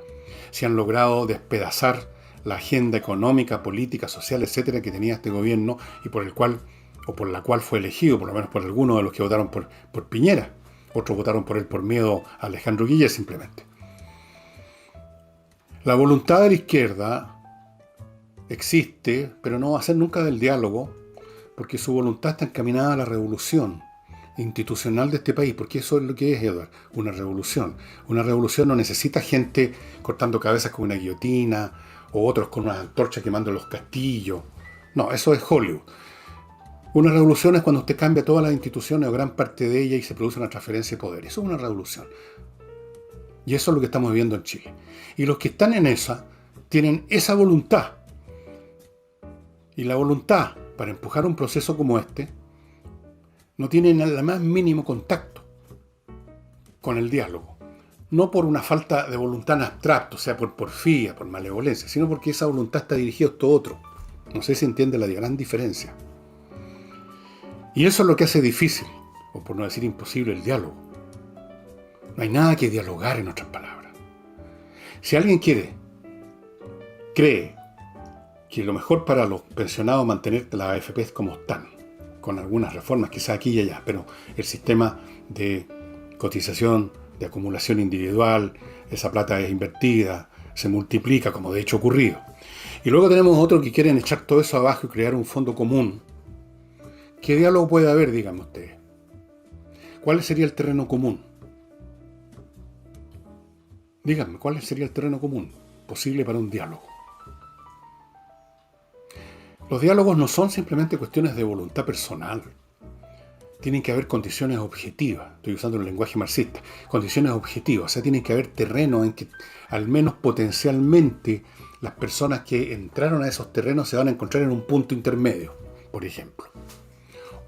Speaker 1: Si han logrado despedazar la agenda económica, política, social, etcétera, que tenía este gobierno y por el cual, o por la cual fue elegido, por lo menos por algunos de los que votaron por Piñera. Otros votaron por él por miedo a Alejandro Guille, simplemente. La voluntad de la izquierda existe, pero no va a ser nunca del diálogo, porque su voluntad está encaminada a la revolución institucional de este país, porque eso es lo que es, Edward, una revolución. Una revolución no necesita gente cortando cabezas con una guillotina, o otros con unas antorchas quemando los castillos. No, eso es Hollywood. Una revolución es cuando usted cambia todas las instituciones o gran parte de ellas y se produce una transferencia de poder. Eso es una revolución. Y eso es lo que estamos viviendo en Chile. Y los que están en esa, tienen esa voluntad. Y la voluntad para empujar un proceso como este, no tienen el más mínimo contacto con el diálogo. No por una falta de voluntad en abstracto, o sea, por porfía, por malevolencia, sino porque esa voluntad está dirigida a esto otro. No sé si entiende la gran diferencia. Y eso es lo que hace difícil, o por no decir imposible, el diálogo. No hay nada que dialogar, en otras palabras. Si alguien cree que lo mejor para los pensionados es mantener las AFP como están, con algunas reformas, quizá aquí y allá, pero el sistema de cotización, de acumulación individual, esa plata es invertida, se multiplica, como de hecho ha ocurrido. Y luego tenemos otros que quieren echar todo eso abajo y crear un fondo común. ¿Qué diálogo puede haber, díganme ustedes? ¿Cuál sería el terreno común? Díganme, ¿cuál sería el terreno común posible para un diálogo? Los diálogos no son simplemente cuestiones de voluntad personal. Tienen que haber condiciones objetivas. Estoy usando el lenguaje marxista. Condiciones objetivas. O sea, tienen que haber terrenos en que, al menos potencialmente, las personas que entraron a esos terrenos se van a encontrar en un punto intermedio, por ejemplo.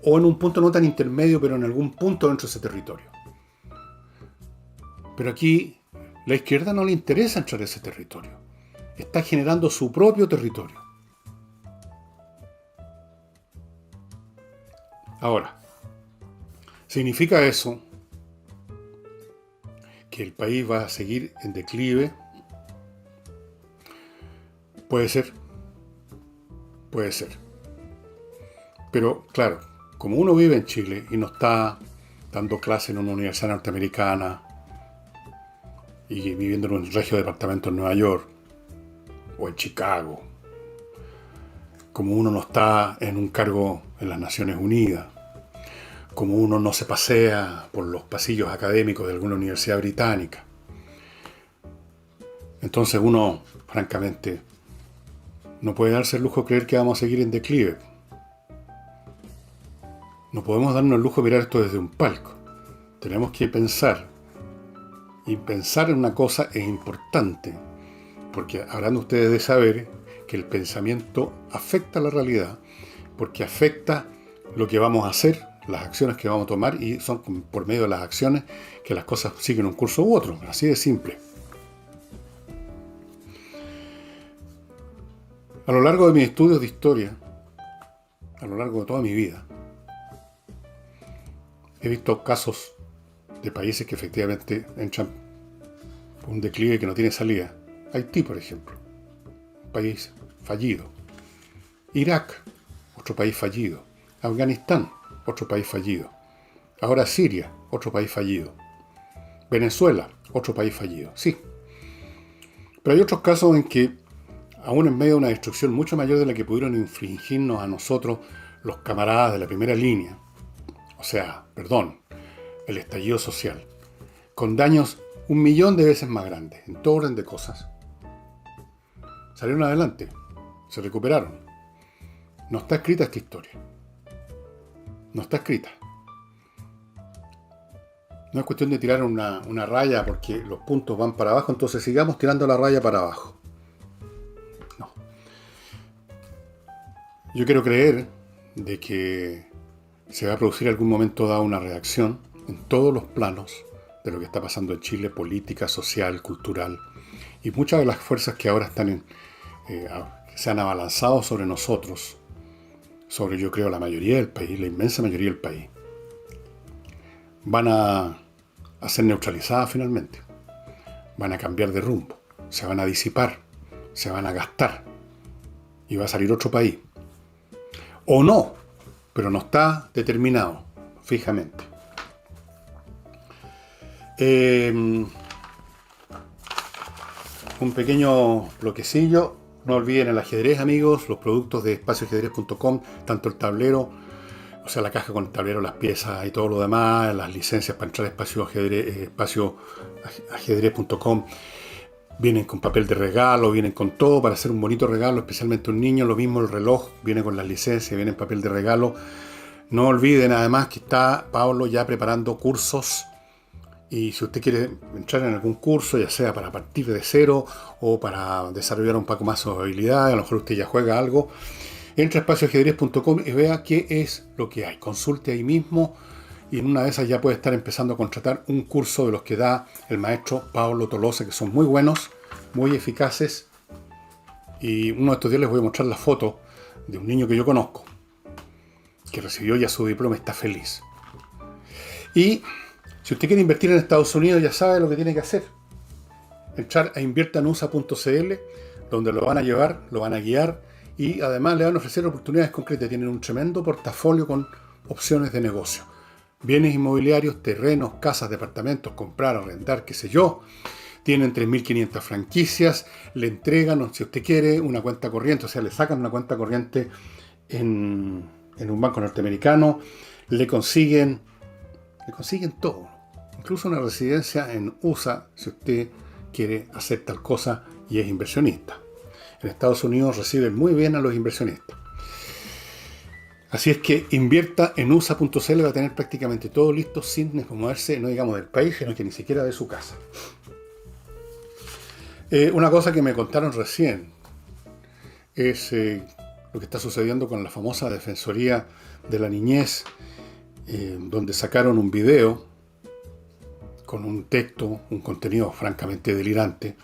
Speaker 1: O en un punto no tan intermedio, pero en algún punto dentro de ese territorio. Pero aquí, la izquierda no le interesa entrar a ese territorio. Está generando su propio territorio. Ahora, ¿significa eso que el país va a seguir en declive? Puede ser. Puede ser. Pero, claro, como uno vive en Chile y no está dando clase en una universidad norteamericana y viviendo en un regio departamento en Nueva York o en Chicago, como uno no está en un cargo en las Naciones Unidas, como uno no se pasea por los pasillos académicos de alguna universidad británica, entonces uno, francamente, no puede darse el lujo de creer que vamos a seguir en declive. No podemos darnos el lujo de mirar esto desde un palco. Tenemos que pensar. Y pensar en una cosa es importante, porque habrán ustedes de saber que el pensamiento afecta la realidad, porque afecta lo que vamos a hacer, las acciones que vamos a tomar, y son por medio de las acciones que las cosas siguen un curso u otro. Así de simple. A lo largo de mis estudios de historia, a lo largo de toda mi vida, he visto casos de países que efectivamente entran por un declive que no tiene salida. Haití, por ejemplo, un país fallido. Irak, otro país fallido. Afganistán, otro país fallido. Ahora Siria, otro país fallido. Venezuela, otro país fallido. Sí. Pero hay otros casos en que, aún en medio de una destrucción mucho mayor de la que pudieron infligirnos a nosotros los camaradas de la primera línea, o sea, el estallido social, con daños 1.000.000 de veces más grandes, en todo orden de cosas, salieron adelante, se recuperaron. No está escrita esta historia. No está escrita. No es cuestión de tirar una raya porque los puntos van para abajo, entonces sigamos tirando la raya para abajo. No. Yo quiero creer de que se va a producir en algún momento dado una reacción en todos los planos de lo que está pasando en Chile, política, social, cultural, y muchas de las fuerzas que ahora están se han abalanzado sobre nosotros, sobre yo creo la mayoría del país, la inmensa mayoría del país, van a ser neutralizadas finalmente, van a cambiar de rumbo, se van a disipar, se van a gastar, y va a salir otro país. O no, pero no está determinado fijamente. Un pequeño bloquecillo. No olviden el ajedrez, amigos, los productos de espacioajedrez.com, tanto el tablero, o sea, la caja con el tablero, las piezas y todo lo demás, las licencias para entrar a espacioajedrez.com. Vienen con papel de regalo, vienen con todo para hacer un bonito regalo, especialmente a un niño. Lo mismo el reloj, viene con las licencias, viene en papel de regalo. No olviden además que está Pablo ya preparando cursos. Y si usted quiere entrar en algún curso, ya sea para partir de cero o para desarrollar un poco más sus habilidades, a lo mejor usted ya juega algo, entre a espacioajedrez.com y vea qué es lo que hay. Consulte ahí mismo y en una de esas ya puede estar empezando a contratar un curso de los que da el maestro Pablo Tolosa, que son muy buenos, muy eficaces. Y uno de estos días les voy a mostrar la foto de un niño que yo conozco, que recibió ya su diploma y está feliz. Y si usted quiere invertir en Estados Unidos, ya sabe lo que tiene que hacer. Entrar a inviertanusa.cl, donde lo van a llevar, lo van a guiar y además le van a ofrecer oportunidades concretas. Tienen un tremendo portafolio con opciones de negocio. Bienes inmobiliarios, terrenos, casas, departamentos, comprar, arrendar, qué sé yo. Tienen 3.500 franquicias, le entregan, si usted quiere, una cuenta corriente, o sea, le sacan una cuenta corriente en un banco norteamericano, le consiguen todo. Incluso una residencia en USA, si usted quiere hacer tal cosa y es inversionista. En Estados Unidos reciben muy bien a los inversionistas. Así es que invierta en USA.cl, va a tener prácticamente todo listo sin moverse, no digamos del país, sino que ni siquiera de su casa. Una cosa que me contaron recién es lo que está sucediendo con la famosa Defensoría de la Niñez, donde sacaron un video con un texto, un contenido francamente delirante,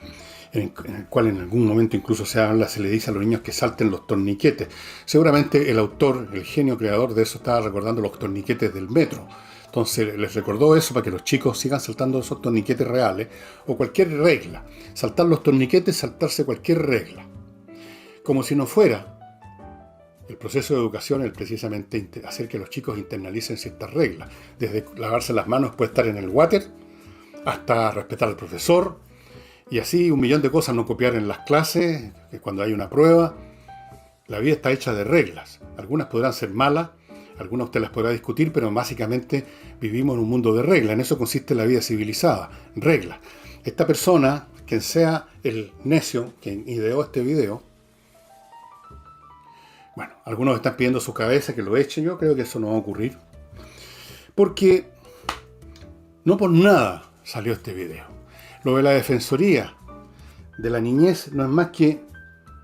Speaker 1: en el cual en algún momento incluso se le dice a los niños que salten los torniquetes. Seguramente el autor, el genio creador de eso, estaba recordando los torniquetes del metro. Entonces les recordó eso para que los chicos sigan saltando esos torniquetes reales o cualquier regla. Saltar los torniquetes, saltarse cualquier regla. Como si no fuera el proceso de educación es precisamente hacer que los chicos internalicen ciertas reglas. Desde lavarse las manos, puede estar en el water, hasta respetar al profesor, y así 1.000.000 de cosas, no copiar en las clases, que cuando hay una prueba. La vida está hecha de reglas. Algunas podrán ser malas, algunas usted las podrá discutir, pero básicamente vivimos en un mundo de reglas. En eso consiste la vida civilizada, reglas. Esta persona, quien sea el necio que ideó este video, bueno, algunos están pidiendo su cabeza que lo echen. Yo creo que eso no va a ocurrir, porque no por nada salió este video. Lo de la Defensoría de la Niñez no es más que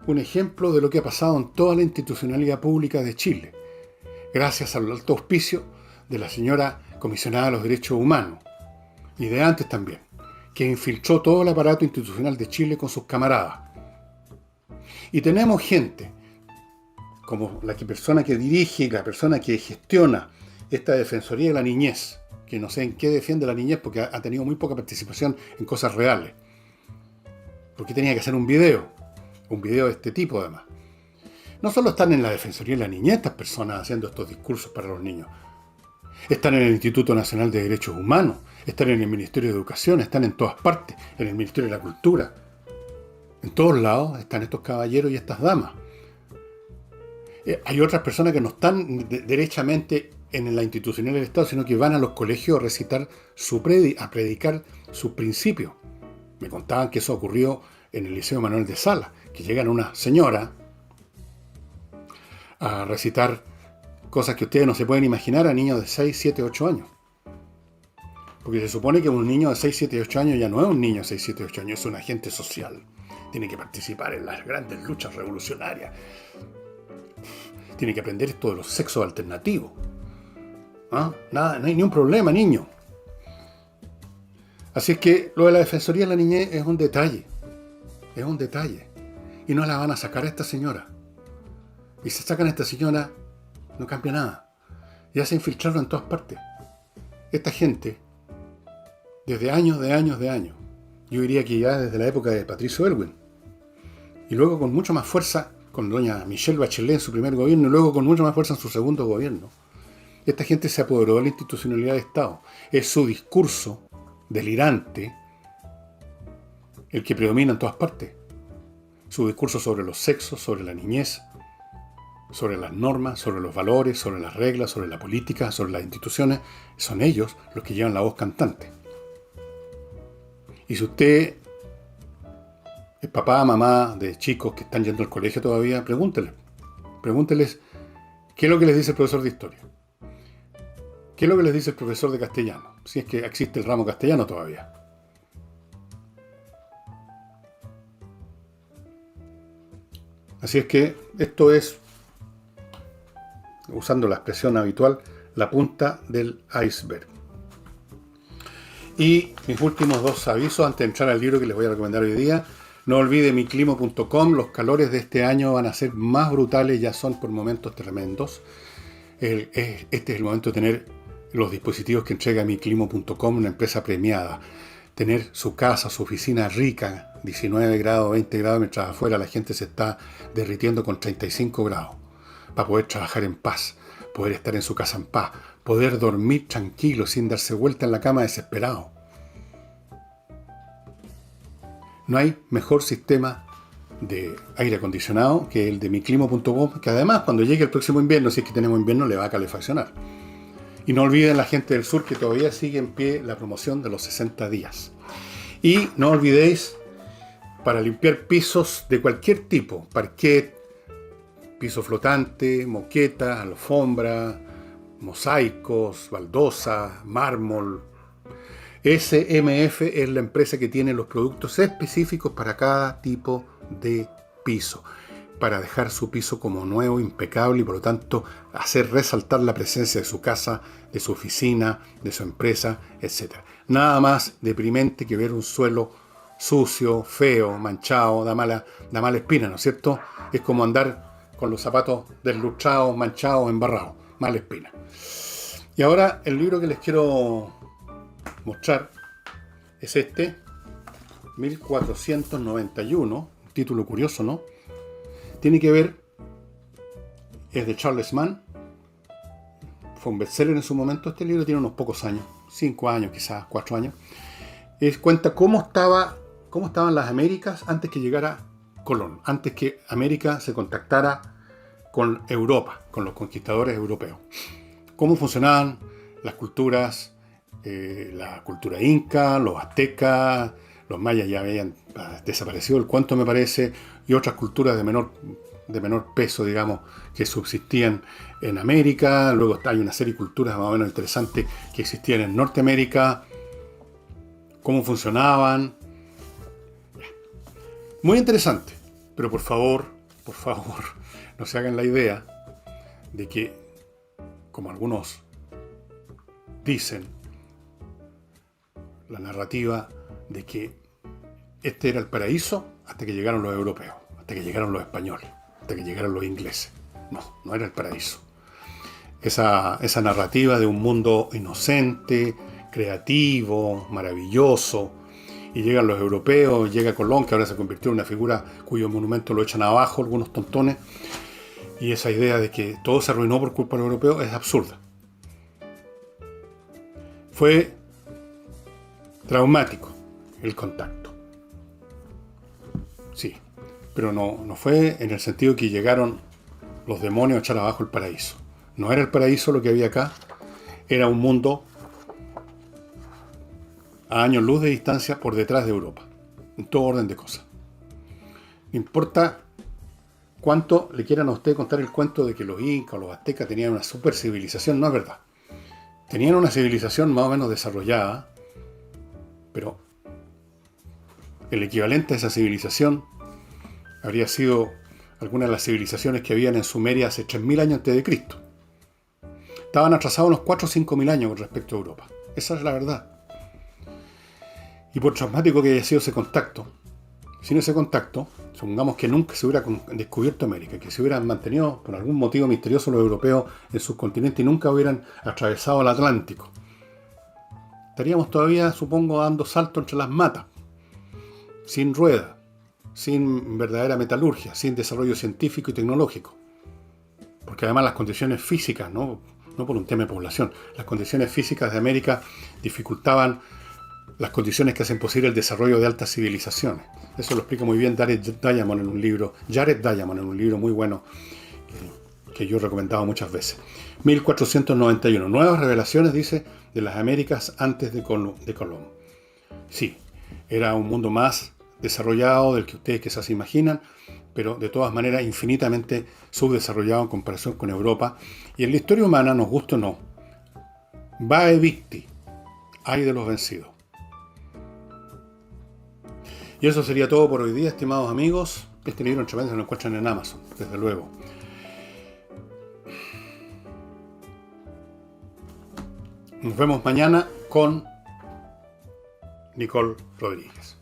Speaker 1: un ejemplo de lo que ha pasado en toda la institucionalidad pública de Chile, gracias al alto auspicio de la señora comisionada de los derechos humanos, y de antes también, que infiltró todo el aparato institucional de Chile con sus camaradas. Y tenemos gente, como la persona que dirige y la persona que gestiona esta Defensoría de la Niñez, que no sé en qué defiende la niñez porque ha tenido muy poca participación en cosas reales. Porque tenía que hacer un video de este tipo además. No solo están en la Defensoría de la Niñez estas personas haciendo estos discursos para los niños. Están en el Instituto Nacional de Derechos Humanos, están en el Ministerio de Educación, están en todas partes, en el Ministerio de la Cultura. En todos lados están estos caballeros y estas damas. Hay otras personas que no están derechamente en la institucionalidad del Estado, sino que van a los colegios a recitar a predicar sus principios. Me contaban que eso ocurrió en el Liceo Manuel de Salas, que llegan una señora a recitar cosas que ustedes no se pueden imaginar a niños de 6, 7, 8 años. Porque se supone que un niño de 6, 7, 8 años ya no es un niño de 6, 7, 8 años, es un agente social. Tiene que participar en las grandes luchas revolucionarias. Tiene que aprender esto de los sexos alternativos. ¿Ah? Nada, no hay ni un problema, niño. Así es que lo de la Defensoría de la Niñez es un detalle. Es un detalle. Y no la van a sacar a esta señora. Y si sacan a esta señora, no cambia nada. Ya se infiltraron en todas partes. Esta gente, desde años, yo diría que ya desde la época de Patricio Aylwin, y luego con mucho más fuerza, con doña Michelle Bachelet en su primer gobierno, y luego con mucho más fuerza en su segundo gobierno, esta gente se apoderó de la institucionalidad de Estado. Es su discurso delirante el que predomina en todas partes. Su discurso sobre los sexos, sobre la niñez, sobre las normas, sobre los valores, sobre las reglas, sobre la política, sobre las instituciones, son ellos los que llevan la voz cantante. Y si usted es papá, mamá de chicos que están yendo al colegio todavía, pregúnteles qué es lo que les dice el profesor de historia, qué es lo que les dice el profesor de castellano, si es que existe el ramo castellano todavía. Así es que esto es, usando la expresión habitual, la punta del iceberg. Y mis últimos dos avisos antes de entrar al libro que les voy a recomendar hoy día. No olvide miclimo.com, los calores de este año van a ser más brutales, ya son por momentos tremendos. Este es el momento de tener los dispositivos que entrega miclimo.com, una empresa premiada. Tener su casa, su oficina rica, 19 grados, 20 grados, mientras afuera la gente se está derritiendo con 35 grados. Para poder trabajar en paz, poder estar en su casa en paz, poder dormir tranquilo sin darse vuelta en la cama desesperado. No hay mejor sistema de aire acondicionado que el de miclimo.com, que además cuando llegue el próximo invierno, si es que tenemos invierno, le va a calefaccionar. Y no olviden la gente del sur que todavía sigue en pie la promoción de los 60 días. Y no olvidéis, para limpiar pisos de cualquier tipo, parquet, piso flotante, moqueta, alfombra, mosaicos, baldosas, mármol, SMF es la empresa que tiene los productos específicos para cada tipo de piso, para dejar su piso como nuevo, impecable y por lo tanto hacer resaltar la presencia de su casa, de su oficina, de su empresa, etc. Nada más deprimente que ver un suelo sucio, feo, manchado, da mala espina, ¿no es cierto? Es como andar con los zapatos deslustrados, manchados, embarrados, mala espina. Y ahora el libro que les quiero mostrar es este, 1491, un título curioso, ¿no? Tiene que ver, es de Charles Mann, fue un bestseller en su momento. Este libro tiene unos pocos años, 5 años quizás, 4 años. Cuenta cómo estaban las Américas antes que llegara Colón, antes que América se contactara con Europa, con los conquistadores europeos. Cómo funcionaban las culturas, la cultura inca, los aztecas, los mayas ya habían desaparecido, el cuento me parece, y otras culturas de menor peso, digamos, que subsistían en América. Luego hay una serie de culturas más o menos interesantes que existían en Norteamérica, cómo funcionaban. Muy interesante, pero por favor, no se hagan la idea de que, como algunos dicen, la narrativa de que este era el paraíso hasta que llegaron los europeos, hasta que llegaron los españoles, hasta que llegaron los ingleses. No era el paraíso. esa narrativa de un mundo inocente, creativo, maravilloso. Y llegan los europeos, llega Colón, que ahora se convirtió en una figura cuyo monumento lo echan abajo algunos tontones. Y esa idea de que todo se arruinó por culpa de los europeos es absurda. Fue traumático el contacto. Sí, pero no fue en el sentido que llegaron los demonios a echar abajo el paraíso. No era el paraíso lo que había acá, era un mundo a años luz de distancia por detrás de Europa, en todo orden de cosas. No importa cuánto le quieran a usted contar el cuento de que los incas o los aztecas tenían una super civilización, no es verdad. Tenían una civilización más o menos desarrollada, pero el equivalente a esa civilización habría sido algunas de las civilizaciones que habían en Sumeria hace 3.000 años antes de Cristo. Estaban atrasados unos 4 o 5.000 años con respecto a Europa. Esa es la verdad. Y por traumático que haya sido ese contacto, sin ese contacto, supongamos que nunca se hubiera descubierto América, que se hubieran mantenido por algún motivo misterioso los europeos en sus continentes y nunca hubieran atravesado el Atlántico. Estaríamos todavía, supongo, dando saltos entre las matas, sin rueda, sin verdadera metalurgia, sin desarrollo científico y tecnológico. Porque además las condiciones físicas, no por un tema de población, las condiciones físicas de América dificultaban las condiciones que hacen posible el desarrollo de altas civilizaciones. Eso lo explica muy bien Jared Diamond en un libro muy bueno que yo he recomendado muchas veces. 1491. Nuevas revelaciones, dice, de las Américas antes de Colón. Sí, era un mundo más desarrollado del que ustedes quizás se imaginan, pero de todas maneras infinitamente subdesarrollado en comparación con Europa. Y en la historia humana, nos guste o no, vae victi, ay de los vencidos. Y eso sería todo por hoy día, estimados amigos. Este libro, entre paréntesis, lo encuentran en Amazon, desde luego. Nos vemos mañana con Nicole Rodríguez.